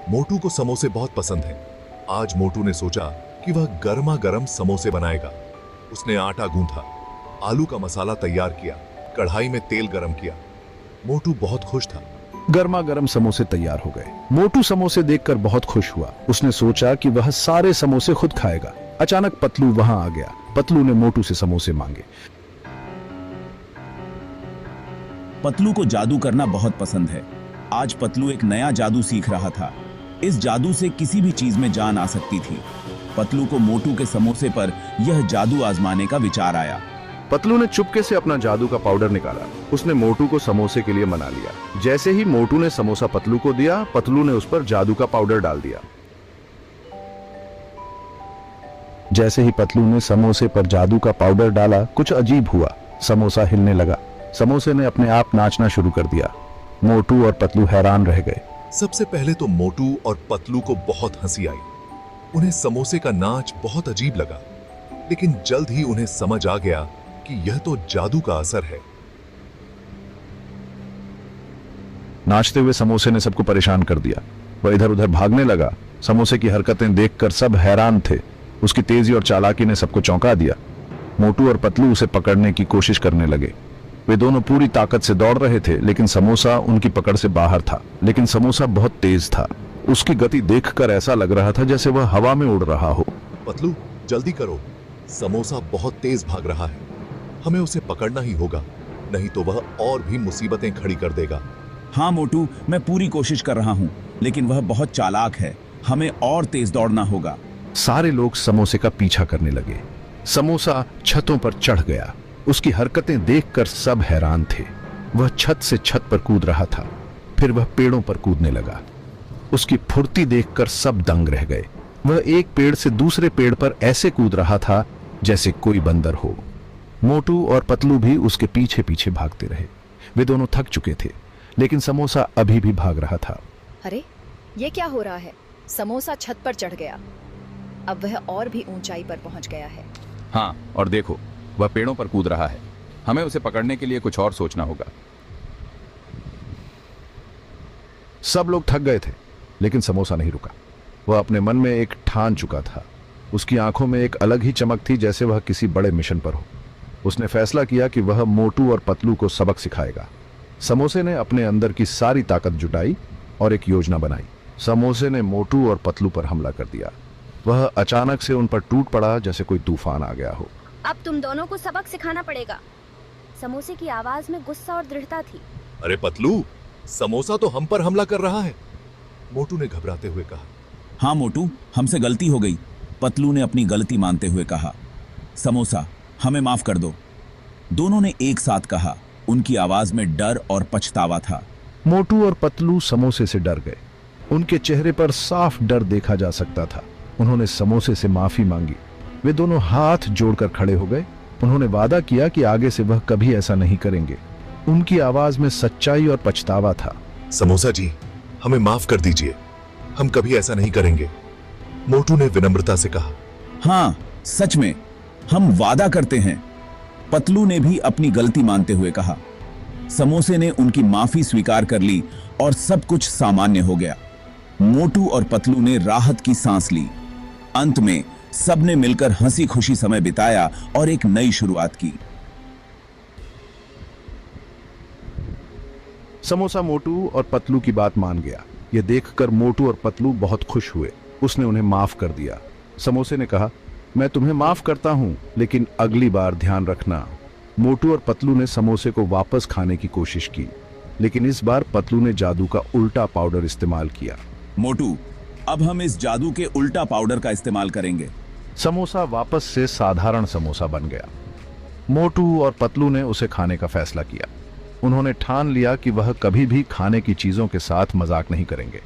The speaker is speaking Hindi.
मोटू को समोसे बहुत पसंद हैं। आज मोटू ने सोचा कि वह गर्मा गर्म समोसे बनाएगा। उसने आटा गूंथा, आलू का मसाला तैयार किया, कढ़ाई में तेल गरम किया। मोटू बहुत खुश था। गर्मा गर्म समोसे तैयार हो गए। मोटू समोसे देखकर बहुत खुश हुआ। उसने सोचा कि वह सारे समोसे खुद खाएगा। अचानक पतलू वहां आ गया। पतलू ने मोटू से समोसे मांगे। पतलू को जादू करना बहुत पसंद है। आज पतलू एक नया जादू सीख रहा था। इस जादू से किसी भी चीज में जान आ सकती थी। पतलू को मोटू के समोसे पर यह जादू आजमाने का विचार आया। पतलू ने चुपके से अपना जादू का पाउडर निकाला। उसने मोटू को समोसे के लिए मना लिया। जैसे ही मोटू ने समोसा पतलू को दिया, पतलू ने उस पर जादू का पाउडर डाल दिया। जैसे ही पतलू ने समोसे पर जादू का पाउडर डाला, कुछ अजीब हुआ। समोसा हिलने लगा। समोसे ने अपने आप नाचना शुरू कर दिया। मोटू और पतलू हैरान रह गए। सबसे पहले तो मोटू और पतलू को बहुत हंसी आई। उन्हें समोसे का नाच बहुत अजीब लगा, लेकिन जल्द ही उन्हें समझ आ गया कि यह तो जादू का असर है। नाचते हुए समोसे ने सबको परेशान कर दिया। वह इधर उधर भागने लगा। समोसे की हरकतें देखकर सब हैरान थे। उसकी तेजी और चालाकी ने सबको चौंका दिया। मोटू और पतलू उसे पकड़ने की कोशिश करने लगे। वे दोनों पूरी ताकत से दौड़ रहे थे, लेकिन समोसा उनकी पकड़ से बाहर था। लेकिन समोसा बहुत तेज था। उसकी गति देखकर ऐसा लग रहा था जैसे वह हवा में उड़ रहा हो। पतलू, जल्दी करो, समोसा बहुत तेज भाग रहा है। हमें उसे पकड़ना ही होगा, नहीं तो वह और भी मुसीबतें खड़ी कर देगा। हाँ मोटू, मैं पूरी कोशिश कर रहा हूँ, लेकिन वह बहुत चालाक है। हमें और तेज दौड़ना होगा। सारे लोग समोसे का पीछा करने लगे। समोसा छतों पर चढ़ गया। उसकी हरकतें देखकर सब हैरान थे। वह छत से छत पर कूद रहा था, फिर वह पेड़ों पर कूदने लगा। उसकी फुर्ती देखकर सब दंग रह गए। वह एक पेड़ से दूसरे पेड़ पर ऐसे कूद रहा था जैसे कोई बंदर हो। मोटू और पतलू भी उसके पीछे पीछे भागते रहे। वे दोनों थक चुके थे, लेकिन समोसा अभी भी भाग रहा था। अरे, ये क्या हो रहा है? समोसा छत पर चढ़ गया। अब वह और भी ऊंचाई पर पहुंच गया है। हाँ, और देखो, वह पेड़ों पर कूद रहा है। हमें उसे पकड़ने के लिए कुछ और सोचना होगा। सब लोग थक गए थे, लेकिन समोसा नहीं रुका। वह अपने मन में एक ठान चुका था। उसकी आंखों में एक अलग ही चमक थी, जैसे वह किसी बड़े मिशन पर हो। उसने फैसला किया कि वह मोटू और पतलू को सबक सिखाएगा। समोसे ने अपने अंदर की सारी ताकत जुटाई और एक योजना बनाई। समोसे ने मोटू और पतलू पर हमला कर दिया। वह अचानक से उन पर टूट पड़ा जैसे कोई तूफान आ गया हो। अब तुम दोनों को सबक सिखाना पड़ेगा। समोसे की आवाज में गुस्सा और दृढ़ता थी। अरे पतलू, समोसा तो हम पर हमला कर रहा है, मोटू ने घबराते हुए कहा। हाँ मोटू, हमसे गलती हो गई, पतलू ने अपनी गलती मानते हुए कहा। समोसा, हमें माफ कर दो, दोनों ने एक साथ कहा। उनकी आवाज में डर और पछतावा था। मोटू और पतलू समोसे से डर गए। उनके चेहरे पर साफ डर देखा जा सकता था। उन्होंने समोसे से माफी मांगी। वे दोनों हाथ जोड़कर खड़े हो गए। उन्होंने वादा किया कि आगे से वह कभी ऐसा नहीं करेंगे। उनकी आवाज में सच्चाई और पछतावा था। समोसा जी, हमें माफ कर दीजिए, हम कभी ऐसा नहीं करेंगे, मोटू ने विनम्रता से कहा। हाँ, सच में, हम वादा करते हैं, पतलू ने भी अपनी गलती मानते हुए कहा। समोसे ने उनकी माफी स्वीकार कर ली और सब कुछ सामान्य हो गया। मोटू और पतलू ने राहत की सांस ली। अंत में सबने मिलकर हंसी खुशी समय बिताया और एक नई शुरुआत की। समोसा मोटू और पतलू की बात मान गया। यह देखकर मोटू और पतलू बहुत खुश हुए। उसने उन्हें माफ कर दिया। समोसे ने कहा, मैं तुम्हें माफ करता हूं, लेकिन अगली बार ध्यान रखना। मोटू और पतलू ने समोसे को वापस खाने की कोशिश की, लेकिन इस बार पतलू ने जादू का उल्टा पाउडर इस्तेमाल किया। मोटू, अब हम इस जादू के उल्टा पाउडर का इस्तेमाल करेंगे। समोसा वापस से साधारण समोसा बन गया। मोटू और पतलू ने उसे खाने का फैसला किया। उन्होंने ठान लिया कि वह कभी भी खाने की चीजों के साथ मजाक नहीं करेंगे।